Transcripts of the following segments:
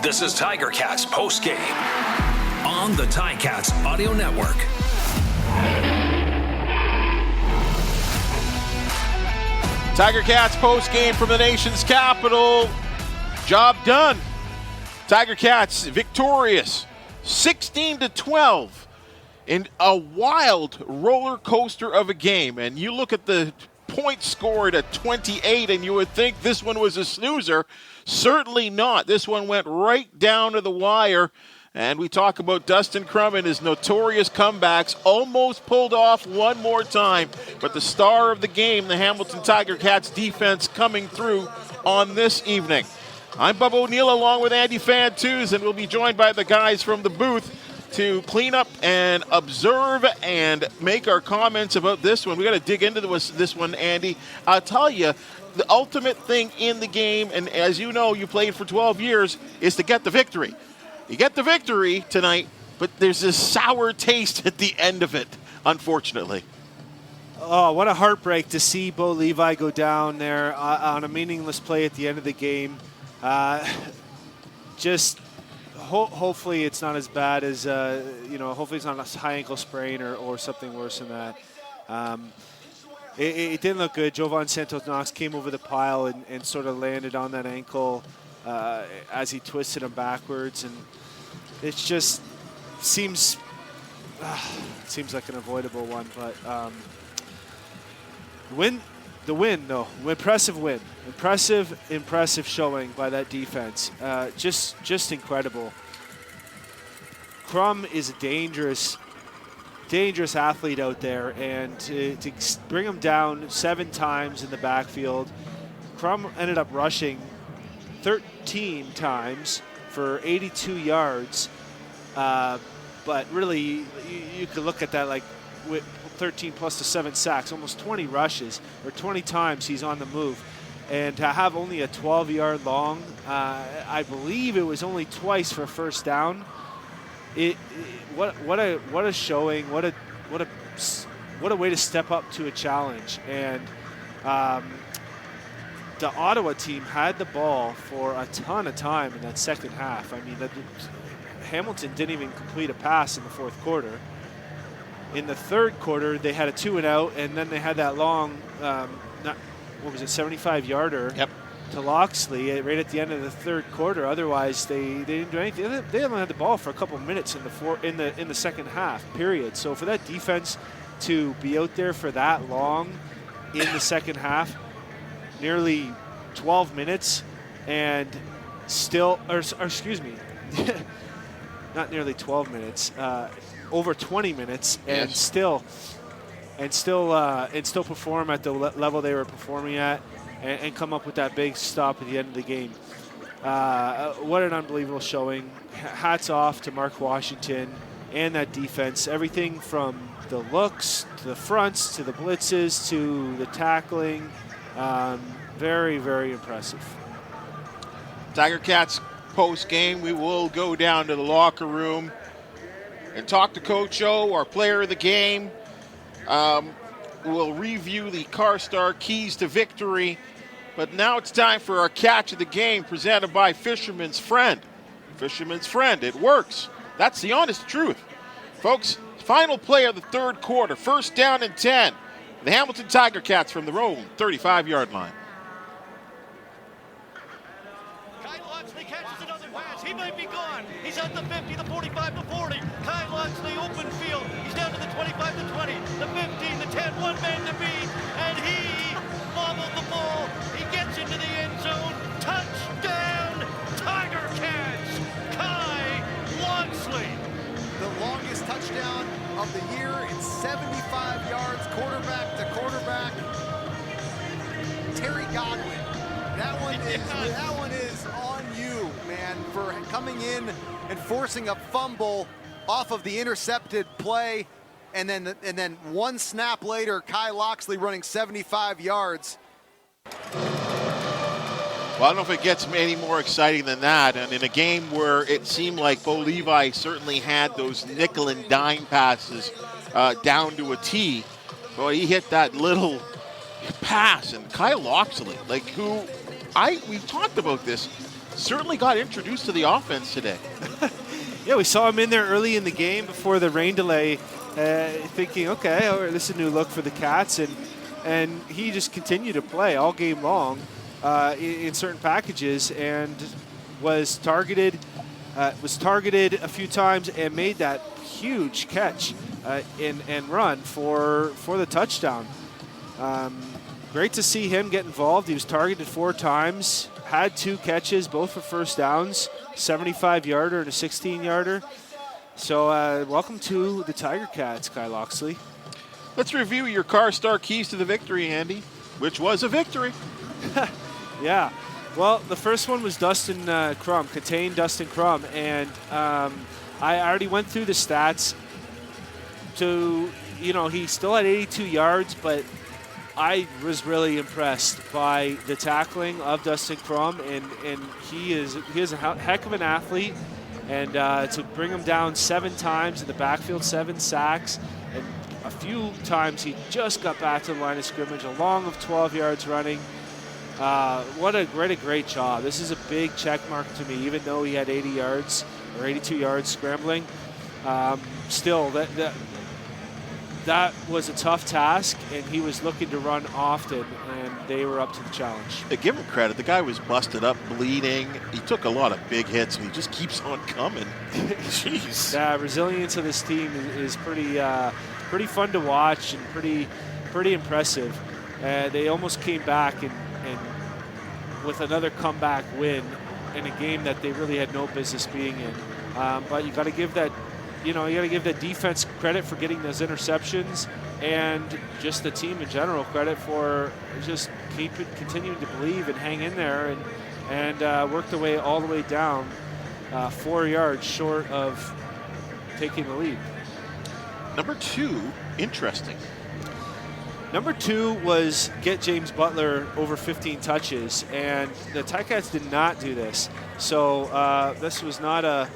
This is Tiger Cats Postgame on the Ticats Audio Network. Tiger Cats postgame from the nation's capital. Job done. Tiger Cats victorious 16-12 in a wild roller coaster of a game. And you look at the points scored at 28 and you would think this one was a snoozer. Certainly not. This one went right down to the wire. And we talk about Dustin Crum and his notorious comebacks. Almost pulled off one more time. But the star of the game, the Hamilton Tiger Cats defense, coming through on this evening. I'm Bubba O'Neill along with Andy Fantuz, and we'll be joined by the guys from the booth to clean up and observe and make our comments about this one. We got to dig into this one, Andy. I'll tell you, the ultimate thing in the game, and as you know, you played for 12 years, is to get the victory. You get the victory tonight, but there's this sour taste at the end of it, unfortunately. Oh, what a heartbreak to see Bo Levi go down there on a meaningless play at the end of the game. Hopefully it's not as bad as, hopefully it's not a high ankle sprain or something worse than that. It didn't look good. Jovan Santos-Knox came over the pile and sort of landed on that ankle as he twisted him backwards, and it just seems like an avoidable one. But impressive win, impressive showing by that defense. Just incredible. Crum is a dangerous athlete out there, and to bring him down 7 times in the backfield. Crum ended up rushing 13 times for 82 yards, but really you could look at that like with 13 plus the 7 sacks, almost 20 rushes, or 20 times he's on the move. And to have only a 12-yard long, I believe it was only twice for a first down. What a showing! What a way to step up to a challenge. And the Ottawa team had the ball for a ton of time in that second half. I mean, Hamilton didn't even complete a pass in the fourth quarter. In the third quarter, they had a 2-and-out, and then they had that long, 75-yarder to Loxley right at the end of the third quarter. Otherwise, they didn't do anything. They only had the ball for a couple minutes in the second half, period. So for that defense to be out there for that long in the second half, nearly 12 minutes, and still, not nearly 12 minutes, over 20 minutes, and still perform at the level they were performing at, and come up with that big stop at the end of the game. What an unbelievable showing. Hats off to Mark Washington and that defense. Everything from the looks to the fronts to the blitzes to the tackling. Very, very impressive. Tiger Cats post-game, we will go down to the locker room and talk to Coach O, our player of the game. We'll review the CarStar keys to victory. But now it's time for our catch of the game, presented by Fisherman's Friend. Fisherman's Friend, it works. That's the honest truth. Folks, final play of the third quarter, first down and 10. The Hamilton Tiger Cats from their own 35-yard line. He might be gone. He's at the 50, the 45, the 40. Kyle Loxley, open field. He's down to the 25, the 20, the 15, the 10. One man to beat, and he bobbled the ball. He gets into the end zone. Touchdown, Tiger Cats. Kyle Loxley. The longest touchdown of the year. It's 75 yards, quarterback to quarterback. Terry Godwin. That one is on you, man, for coming in and forcing a fumble off of the intercepted play, and then one snap later, Kyle Loxley running 75 yards. Well, I don't know if it gets any more exciting than that. And in a game where it seemed like Bo Levi certainly had those nickel and dime passes down to a T, boy, he hit that little pass. And Kyle Loxley, we've talked about this. certainly got introduced to the offense today. Yeah, we saw him in there early in the game before the rain delay, thinking, okay, this is a new look for the Cats, and he just continued to play all game long in certain packages, and was targeted a few times and made that huge catch and run for the touchdown. Great to see him get involved. He was targeted 4 times, had 2 catches, both for first downs, 75-yarder and a 16-yarder. So welcome to the Tiger Cats, Kyle Loxley. Let's review your Car Star keys to the victory, Andy, which was a victory. Yeah. Well, the first one was Dustin Crum, contained Dustin Crum, and I already went through the stats. He still had 82 yards, but I was really impressed by the tackling of Dustin Crum, and he is a heck of an athlete, and to bring him down 7 times in the backfield, 7 sacks, and a few times he just got back to the line of scrimmage, a long of 12 yards running. What a great job. This is a big check mark to me, even though he had 80 yards or 82 yards scrambling. Still, that was a tough task, and he was looking to run often, and they were up to the challenge. Give him credit. The guy was busted up, bleeding. He took a lot of big hits, and he just keeps on coming. Jeez. The resilience of this team is pretty fun to watch and pretty impressive. They almost came back and with another comeback win in a game that they really had no business being in. But you got to give that. You got to give the defense credit for getting those interceptions, and just the team in general credit for just continuing to believe and hang in there and work their way all the way down 4 yards short of taking the lead. Number 2, interesting. Number 2 was get James Butler over 15 touches, and the Ticats did not do this. So this was not a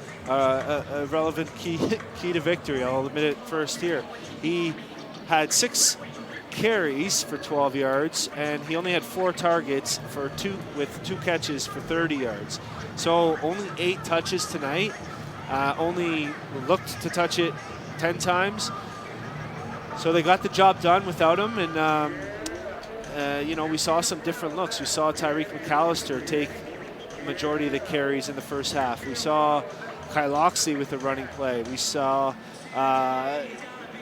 relevant key to victory. I'll admit it first here. He had 6 carries for 12 yards, and he only had 4 targets with 2 catches for 30 yards. So only 8 touches tonight. Only looked to touch it 10 times. So they got the job done without him, and we saw some different looks. We saw Tyreek McAllister take the majority of the carries in the first half. We saw Kyle Loxley with a running play. We saw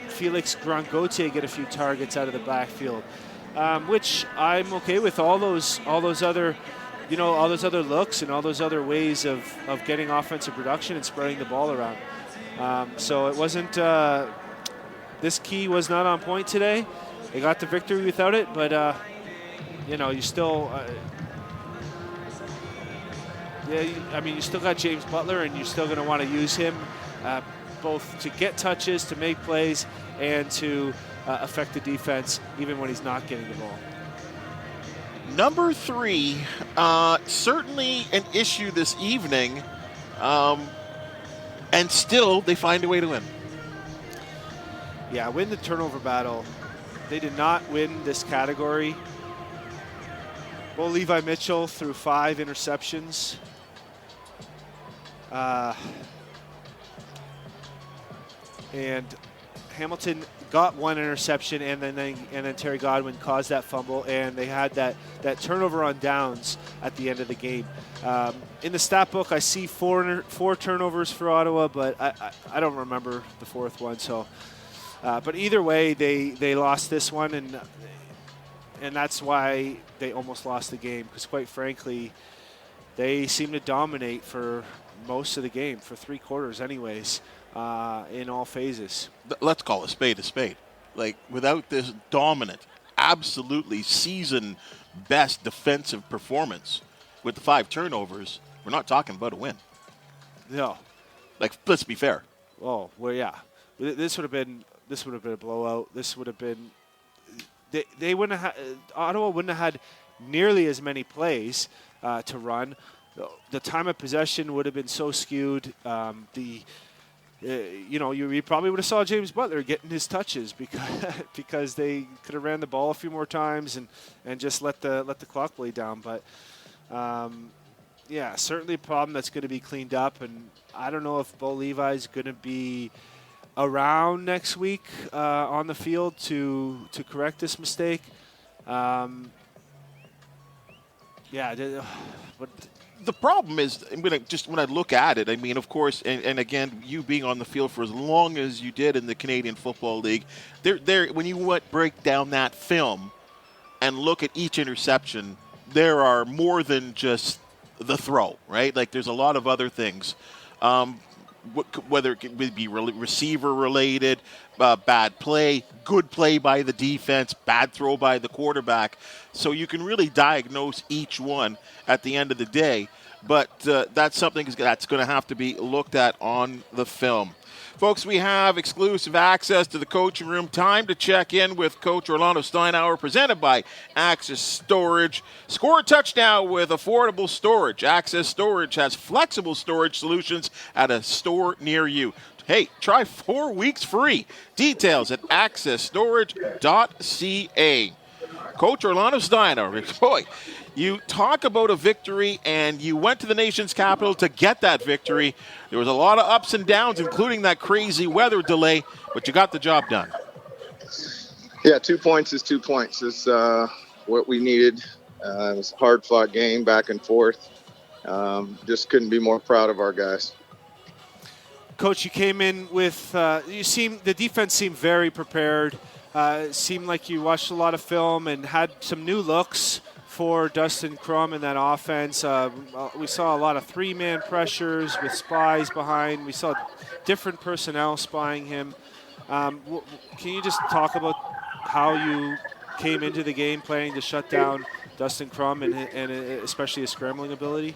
Felix Grangote get a few targets out of the backfield, which I'm okay with. All those other looks and all those other ways of getting offensive production and spreading the ball around. So it wasn't. This key was not on point today. They got the victory without it, but you still. You still got James Butler, and you're still going to want to use him both to get touches, to make plays, and to affect the defense, even when he's not getting the ball. Number 3, certainly an issue this evening, and still they find a way to win. Yeah, win the turnover battle. They did not win this category. Well, Levi Mitchell threw 5 interceptions. And Hamilton got 1 interception, and then Terry Godwin caused that fumble, and they had that turnover on downs at the end of the game. In the stat book, I see 4 turnovers for Ottawa, but I don't remember the 4th one. So, but either way, they lost this one, and that's why they almost lost the game, because quite frankly, they seemed to dominate for most of the game, for 3 quarters anyways, in all phases. Let's call a spade a spade. Like, without this dominant, absolutely season-best defensive performance with the 5 turnovers, we're not talking about a win. No. Like, let's be fair. Oh, well, yeah. This would have been a blowout. This would have been. They wouldn't have. Ottawa wouldn't have had nearly as many plays to run. The time of possession would have been so skewed. You probably would have saw James Butler getting his touches because they could have ran the ball a few more times and just let the clock bleed down. But Yeah, certainly a problem that's going to be cleaned up, and I don't know if Bo Levi's going to be around next week on the field to correct this mistake. But the problem is when I look at it, I mean, of course, and again, you being on the field for as long as you did in the Canadian Football League, when you break down that film and look at each interception, there are more than just the throw, right? Like there's a lot of other things, whether it would be receiver related, bad play, good play by the defense, bad throw by the quarterback. So you can really diagnose each one at the end of the day. But that's something that's going to have to be looked at on the film. Folks, we have exclusive access to the coaching room. Time to check in with Coach Orlando Steinauer, presented by Access Storage. Score a touchdown with affordable storage. Access Storage has flexible storage solutions at a store near you. Hey, try 4 weeks free. Details at accessstorage.ca. Coach Orlando Steinauer, boy, you talk about a victory, and you went to the nation's capital to get that victory. There was a lot of ups and downs, including that crazy weather delay, but you got the job done. Yeah, 2 points is 2 points. It's what we needed. It was a hard-fought game, back and forth. Just couldn't be more proud of our guys. Coach, you came in with the defense seemed very prepared. It seemed like you watched a lot of film and had some new looks for Dustin Crum in that offense. We saw a lot of three-man pressures with spies behind. We saw different personnel spying him. Can you just talk about how you came into the game planning to shut down Dustin Crum and especially his scrambling ability?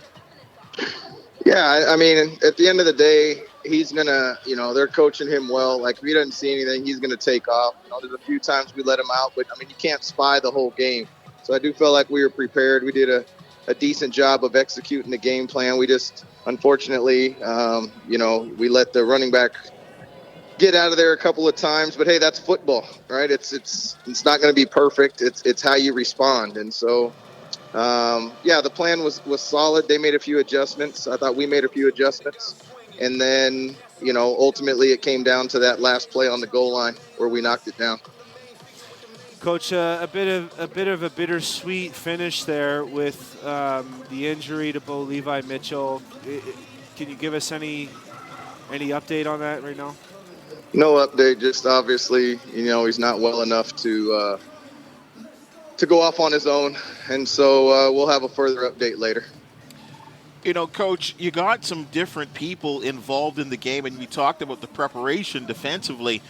Yeah, I mean, at the end of the day, he's going to, they're coaching him well. Like, if he doesn't see anything, he's going to take off. There's a few times we let him out, but, I mean, you can't spy the whole game. So I do feel like we were prepared. We did a decent job of executing the game plan. We just, unfortunately, we let the running back get out of there a couple of times. But, hey, that's football, right? It's not going to be perfect. It's how you respond. And so, the plan was solid. They made a few adjustments. I thought we made a few adjustments. And then, ultimately it came down to that last play on the goal line where we knocked it down. Coach, a bit of a bittersweet finish there with the injury to Bo Levi Mitchell. Can you give us any update on that right now? No update. Just obviously, he's not well enough to go off on his own, and so we'll have a further update later. Coach, you got some different people involved in the game, and we talked about the preparation defensively.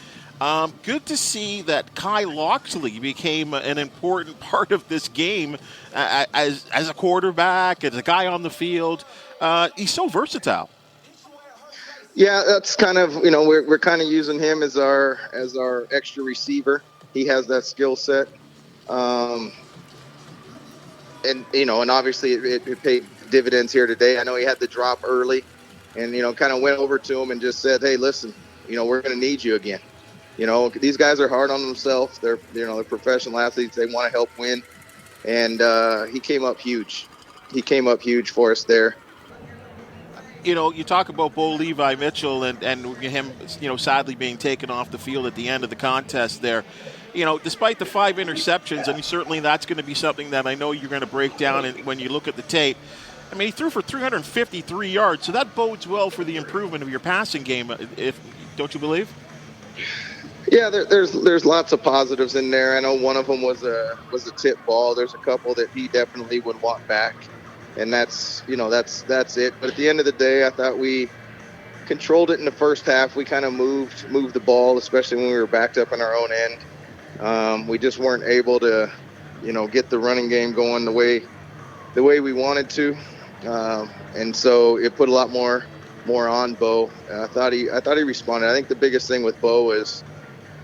Good to see that Kai Loxley became an important part of this game as a quarterback, as a guy on the field. He's so versatile. Yeah, that's kind of, we're kind of using him as our extra receiver. He has that skill set. And obviously it paid dividends here today. I know he had the drop early and, kind of went over to him and just said, hey, listen, we're going to need you again. These guys are hard on themselves. They're professional athletes. They want to help win. And he came up huge. He came up huge for us there. You talk about Bo Levi Mitchell and him, sadly being taken off the field at the end of the contest there. Despite the 5 interceptions, and certainly that's going to be something that I know you're going to break down when you look at the tape. I mean, he threw for 353 yards, so that bodes well for the improvement of your passing game. Don't you believe? Yeah, there's lots of positives in there. I know one of them was a tip ball. There's a couple that he definitely would want back, and that's it. But at the end of the day, I thought we controlled it in the first half. We kind of moved the ball, especially when we were backed up on our own end. We just weren't able to, get the running game going the way we wanted to, and so it put a lot more on Bo. I thought he responded. I think the biggest thing with Bo is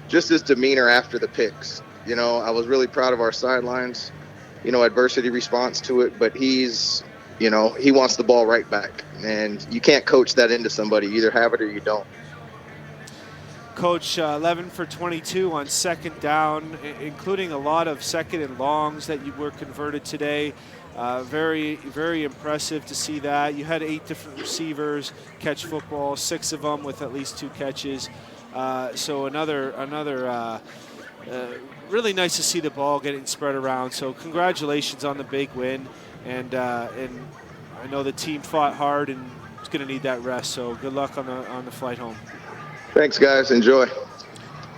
just his demeanor after the picks. I was really proud of our sidelines, adversity response to it, but he's, he wants the ball right back, and you can't coach that into somebody. You either have it or you don't. Coach, 11 for 22 on second down, including a lot of second and longs that you were converted today. Very, very impressive to see that. You had 8 different receivers catch football, 6 of them with at least 2 catches. So another really nice to see the ball getting spread around. So congratulations on the big win, and I know the team fought hard and it's going to need that rest. So good luck on the flight home. Thanks, guys. Enjoy.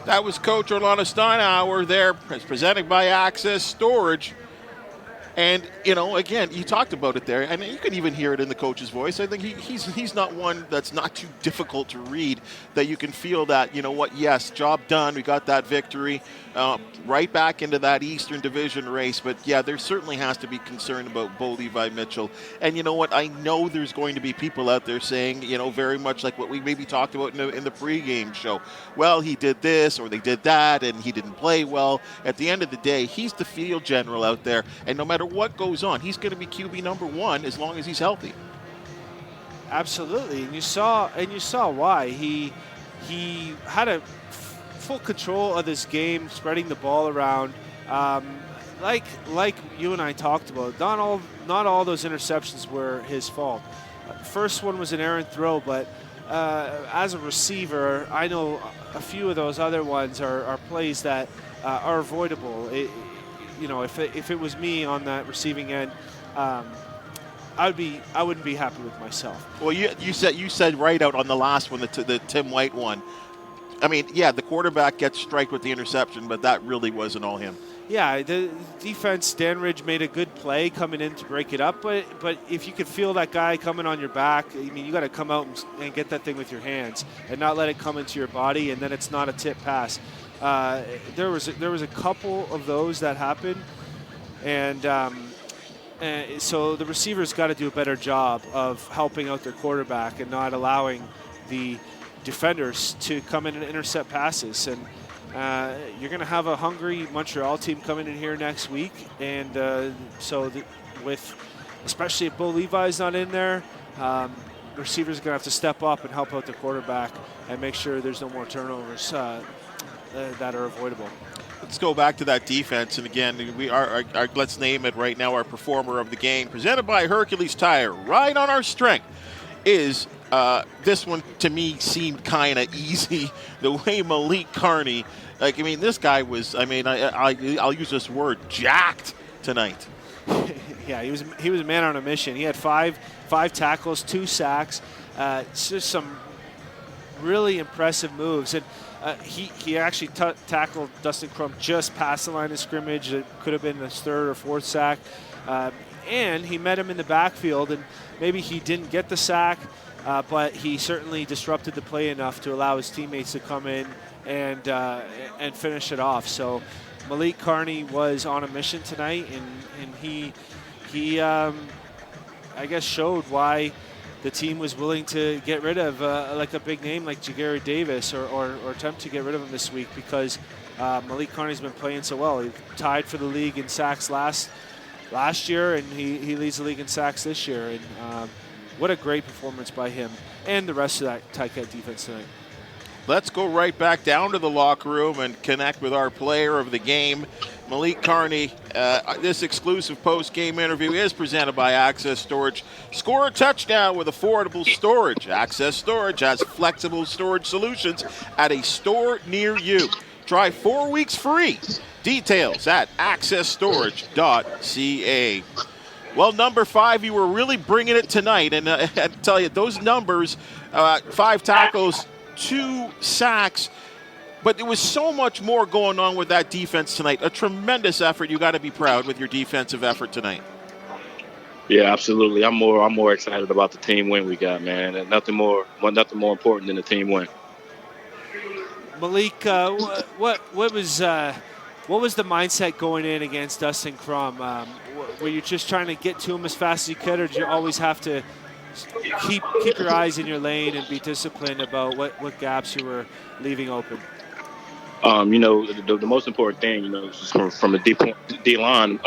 That was Coach Orlando Steinauer there, presented by Access Storage. And, you know, again, you talked about it there, and you can even hear it in the coach's voice. I think he's not one that's not too difficult to read, that you can feel that, you know what, yes, job done, we got that victory, right back into that Eastern Division race. But, yeah, there certainly has to be concern about Bo Levi Mitchell. And you know what, I know there's going to be people out there saying, you know, very much like what we maybe talked about in the pregame show. Well, he did this or they did that, and he didn't play well. At the end of the day, he's the field general out there, and no matter what goes on, he's going to be QB number 1 as long as he's healthy. Absolutely, and you saw why. He had a full control of this game, spreading the ball around. Like you and I talked about, not all those interceptions were his fault. First one was an errant throw, but as a receiver, I know a few of those other ones are plays that are avoidable. You know, if it was me on that receiving end, I wouldn't be happy with myself. Well, you said right out on the last one, the Tim White one. I mean, yeah, the quarterback gets striked with the interception, but that really wasn't all him. Yeah, the defense, Danridge made a good play coming in to break it up, but if you could feel that guy coming on your back, I mean, you got to come out and get that thing with your hands and not let it come into your body, and then it's not a tip pass. There was a couple of those that happened, and so the receivers got to do a better job of helping out their quarterback and not allowing the defenders to come in and intercept passes. And you're going to have a hungry Montreal team coming in here next week, and especially if Bo Levi's not in there, receivers are going to have to step up and help out the quarterback and make sure there's no more turnovers that are avoidable. Let's go back to that defense, and again, we are let's name it right now, our performer of the game, presented by Hercules Tire. Right on our strength is this one to me seemed kind of easy. The way Malik Carney, like, I mean, this guy was, I mean, I'll use this word, jacked tonight. Yeah, he was a man on a mission. He had five tackles, 2 sacks. It's just some really impressive moves, and he actually tackled Dustin Crum just past the line of scrimmage. It could have been his 3rd or 4th sack, and he met him in the backfield, and maybe he didn't get the sack, but he certainly disrupted the play enough to allow his teammates to come in and finish it off. So Malik Carney was on a mission tonight, and he I guess showed why the team was willing to get rid of like a big name like Jagari Davis or attempt to get rid of him this week, because Malik Carney's been playing so well. He tied for the league in sacks last year, and he leads the league in sacks this year. And what a great performance by him and the rest of that Ticat defense tonight. Let's go right back down to the locker room and connect with our player of the game, Malik Carney. This exclusive post-game interview is presented by Access Storage. Score a touchdown with affordable storage. Access Storage has flexible storage solutions at a store near you. Try 4 weeks free. Details at accessstorage.ca. Well, number 5, you were really bringing it tonight. And I tell you, those numbers, 5 tackles, 2 sacks, but there was so much more going on with that defense tonight. A tremendous effort. You got to be proud with your defensive effort tonight. Yeah, absolutely. I'm more excited about the team win we got, man. And nothing more important than the team win. Malik, what was the mindset going in against Dustin Crum? Were you just trying to get to him as fast as you could, or did you always have to keep your eyes in your lane and be disciplined about what gaps you were leaving open? You know, the most important thing, you know, from the D-line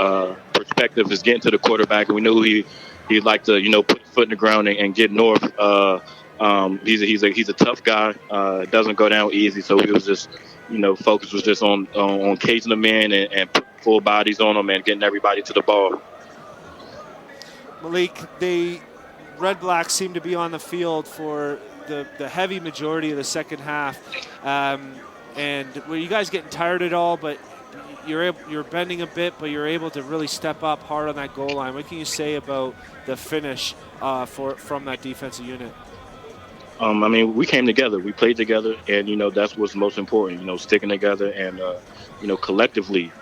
perspective is getting to the quarterback. And we knew he'd like to, you know, put his foot in the ground and get north. He's a tough guy. Doesn't go down easy. So we was just, you know, focus was just on casing them in and putting full bodies on them and getting everybody to the ball. Malik, the Red Blacks seem to be on the field for the heavy majority of the second half. And were you guys getting tired at all? But you're bending a bit, but you're able to really step up hard on that goal line. What can you say about the finish from that defensive unit? I mean, we came together, we played together, and that's what's most important. Sticking together and collectively.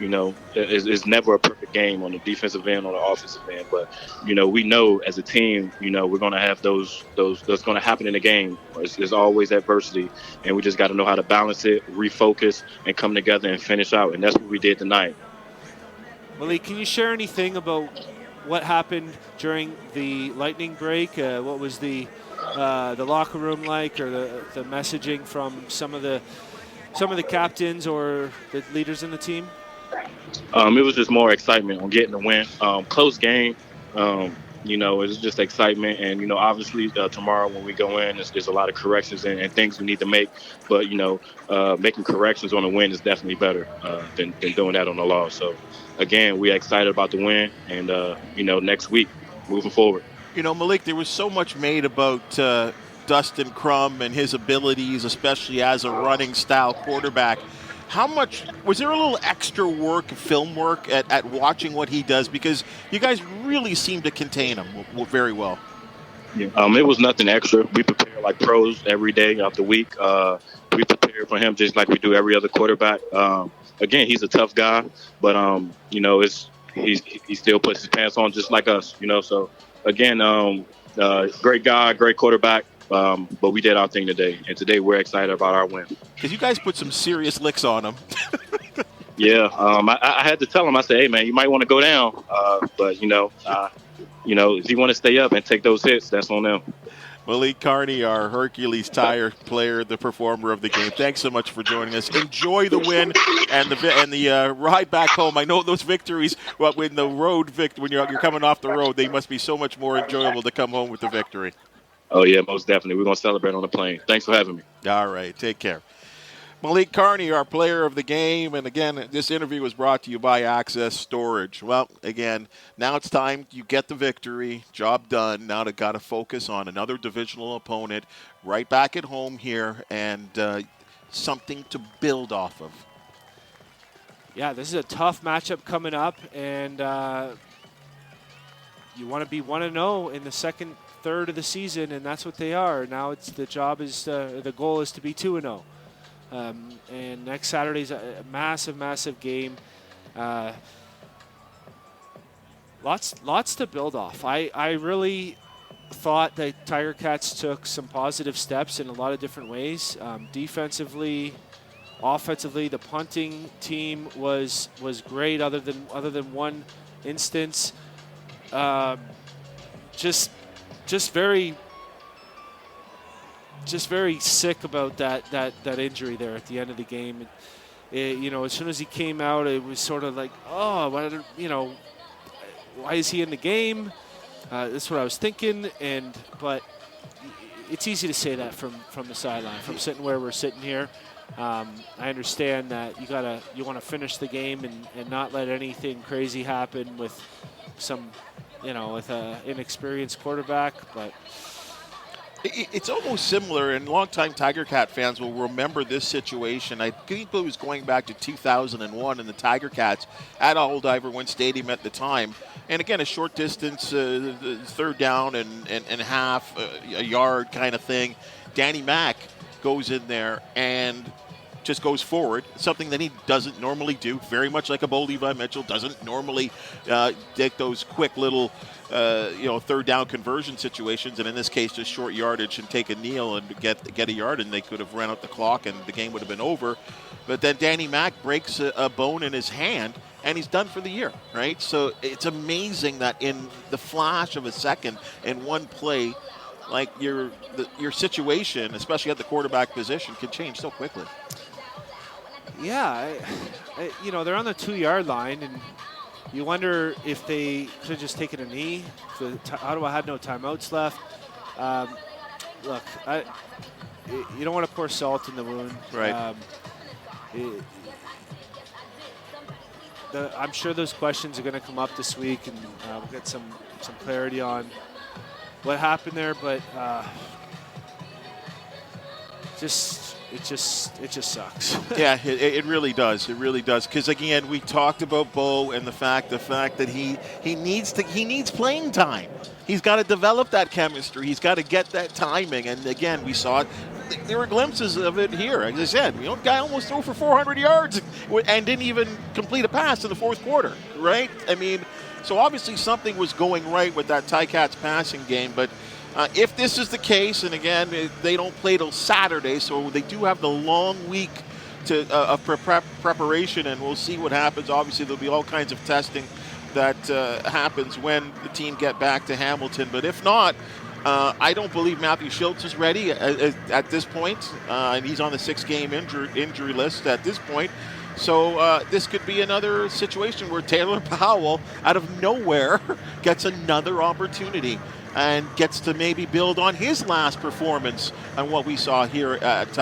It's never a perfect game on the defensive end, on the offensive end, but we know as a team, we're going to have those that's going to happen in the game. There's always adversity, and we just got to know how to balance it, refocus, and come together and finish out, and that's what we did tonight. Malik, can you share anything about what happened during the Lightning break? What was the locker room like, or the messaging from some of the captains or the leaders in the team? It was just more excitement on getting the win. Close game. It's just excitement, and obviously tomorrow when we go in, there's a lot of corrections and things we need to make. But making corrections on a win is definitely better than doing that on a loss. So again, we're excited about the win, and next week moving forward. Malik, there was so much made about Dustin Crum and his abilities, especially as a running style quarterback. How much was there a little extra work, film work at watching what he does? Because you guys really seem to contain him very well. Yeah. It was nothing extra. We prepare like pros every day of the week. We prepare for him just like we do every other quarterback. Again, he's a tough guy, but he still puts his pants on just like us. So again, great guy, great quarterback. But we did our thing today, and today we're excited about our win. Because you guys put some serious licks on him. Yeah, I had to tell him. I said, "Hey, man, you might want to go down." But if you want to stay up and take those hits, that's on them. Malik Carney, our Hercules Tire player, the performer of the game. Thanks so much for joining us. Enjoy the win and the ride back home. I know those victories, when when you're coming off the road, they must be so much more enjoyable to come home with the victory. Oh, yeah, most definitely. We're going to celebrate on the plane. Thanks for having me. All right. Take care. Malik Carney, our player of the game. And, again, this interview was brought to you by Access Storage. Well, again, now it's time you get the victory. Job done. Now to got to focus on another divisional opponent right back at home here and something to build off of. Yeah, this is a tough matchup coming up. And you want to be 1-0 in the second third of the season, and that's what they are. Now the goal is to be 2-0. And next Saturday's a massive game. Lots to build off. I really thought that Tiger Cats took some positive steps in a lot of different ways. Defensively, offensively, the punting team was great other than one instance. Just very sick about that injury there at the end of the game. As soon as he came out, it was sort of like, oh, why is he in the game? That's what I was thinking. But it's easy to say that from the sideline, from sitting where we're sitting here. I understand that you want to finish the game and not let anything crazy happen with with an inexperienced quarterback, but it's almost similar, and longtime Tiger Cat fans will remember this situation. I think it was going back to 2001, and the Tiger Cats at Old Iverwin Stadium at the time. And again, a short distance, third down and half, a yard kind of thing. Danny Mack goes in there and just goes forward, something that he doesn't normally do, very much like a Bo Levi Mitchell, doesn't normally take those quick little, third down conversion situations, and in this case, just short yardage and take a kneel and get a yard, and they could have ran out the clock and the game would have been over. But then Danny Mack breaks a bone in his hand, and he's done for the year, right? So it's amazing that in the flash of a second, in one play, like your situation, especially at the quarterback position, can change so quickly. Yeah, they're on the 2-yard line, and you wonder if they could have just taken a knee. Ottawa had no timeouts left. Look, you don't want to pour salt in the wound. Right. I'm sure those questions are going to come up this week, and we'll get some clarity on what happened there. But it just sucks. Yeah, it really does. It really does. Because again, we talked about Bo and the fact that he needs playing time. He's got to develop that chemistry. He's got to get that timing. And again, we saw it. There were glimpses of it here. As I said, guy almost threw for 400 yards and didn't even complete a pass in the fourth quarter, right? I mean, so obviously something was going right with that Ticats passing game. But if this is the case, and again, they don't play till Saturday, so they do have the long week of preparation, and we'll see what happens. Obviously, there'll be all kinds of testing that happens when the team get back to Hamilton. But if not, I don't believe Matthew Schultz is ready at this point, and he's on the 6-game injury list at this point. So this could be another situation where Taylor Powell, out of nowhere, gets another opportunity and gets to maybe build on his last performance and what we saw here at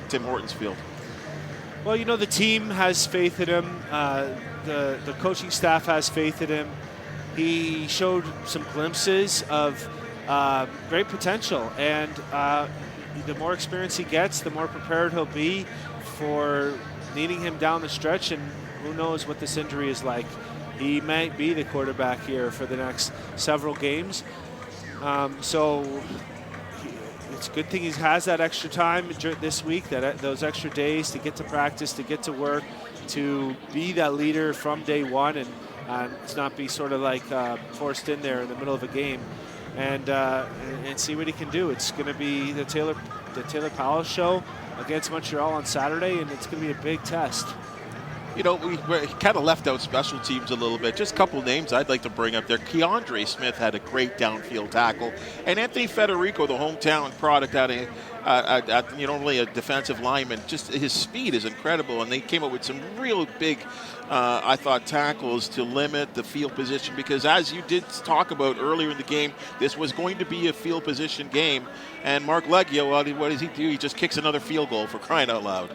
Tim Hortons Field. Well, the team has faith in him. The coaching staff has faith in him. He showed some glimpses of great potential, and the more experience he gets, the more prepared he'll be for needing him down the stretch, and who knows what this injury is like. He might be the quarterback here for the next several games. So it's a good thing he has that extra time this week, those extra days to get to practice, to get to work, to be that leader from day one, and it's not be sort of like forced in there in the middle of a game, and see what he can do. It's going to be the Taylor Powell show against Montreal on Saturday, and it's going to be a big test. We kind of left out special teams a little bit. Just a couple names I'd like to bring up there. Keandre Smith had a great downfield tackle. And Anthony Federico, the hometown product out of, really a defensive lineman, just his speed is incredible. And they came up with some real big, I thought, tackles to limit the field position. Because as you did talk about earlier in the game, this was going to be a field position game. And Mark Leggio, what does he do? He just kicks another field goal, for crying out loud.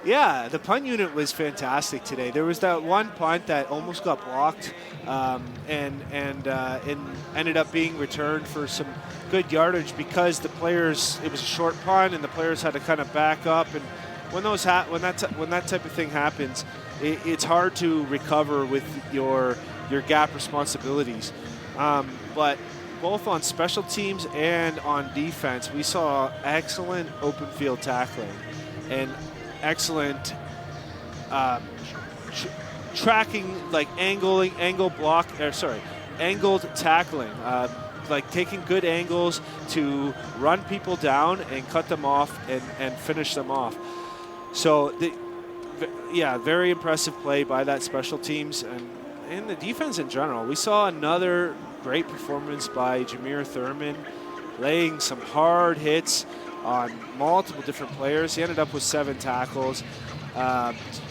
Yeah, the punt unit was fantastic today. There was that one punt that almost got blocked and ended up being returned for some good yardage because it was a short punt and the players had to kind of back up. And when that type of thing happens, it's hard to recover with your gap responsibilities. But both on special teams and on defense, we saw excellent open field tackling and excellent tracking, like angled tackling, like taking good angles to run people down and cut them off and finish them off. So, very impressive play by that special teams and the defense in general. We saw another great performance by Jameer Thurman, laying some hard hits on multiple different players. He ended up with 7 tackles.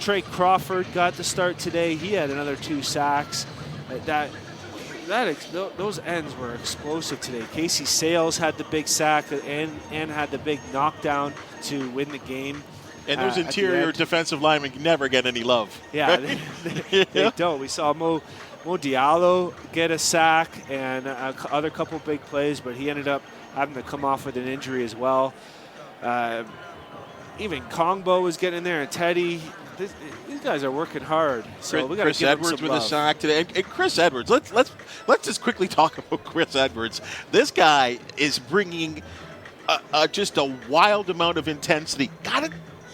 Trey Crawford got the start today. He had another 2 sacks. Those ends were explosive today. Casey Sales had the big sack and had the big knockdown to win the game. And those interior defensive linemen never get any love. Yeah, they don't. We saw Mo Diallo get a sack and other couple big plays, but he ended up having to come off with an injury as well. Even Kongbo was getting in there, and Teddy. These guys are working hard. So we got to give Edwards them some with love. a sack today. And Chris Edwards. Let's just quickly talk about Chris Edwards. This guy is bringing just a wild amount of intensity.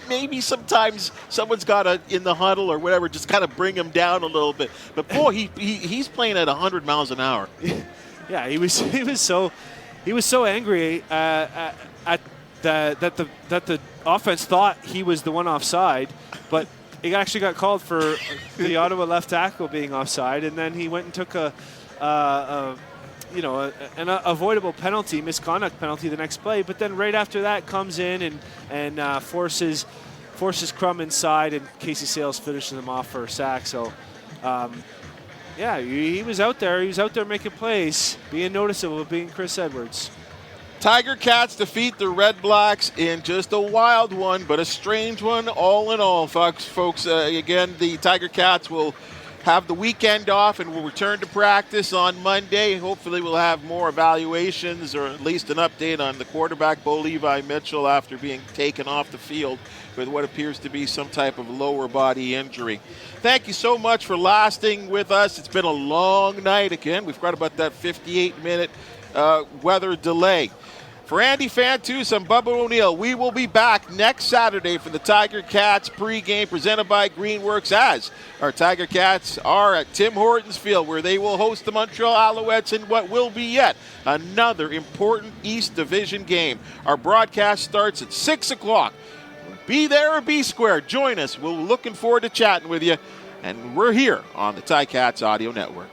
Maybe sometimes someone's got to, in the huddle or whatever, just kind of bring him down a little bit. But boy, he's playing at 100 miles an hour. Yeah, he was so angry at that the offense thought he was the one offside, but he actually got called for the Ottawa left tackle being offside, and then he went and took an avoidable penalty, misconduct penalty the next play. But then right after that comes in and forces Crum inside, and Casey Sales finishes him off for a sack. So, he was out there. He was out there making plays, being noticeable, being Chris Edwards. Tiger Cats defeat the Red Blacks in just a wild one, but a strange one all in all, folks. Again, the Tiger Cats will have the weekend off and will return to practice on Monday. Hopefully we'll have more evaluations or at least an update on the quarterback, Bo Levi Mitchell, after being taken off the field with what appears to be some type of lower body injury. Thank you so much for lasting with us. It's been a long night again. We've got about that 58-minute weather delay. For Andy Fantuz and Bubba O'Neill, we will be back next Saturday for the Tiger Cats pregame presented by Greenworks, as our Tiger Cats are at Tim Hortons Field, where they will host the Montreal Alouettes in what will be yet another important East Division game. Our broadcast starts at 6 o'clock. Be there or be square. Join us. We're looking forward to chatting with you. And we're here on the Ticats Audio Network.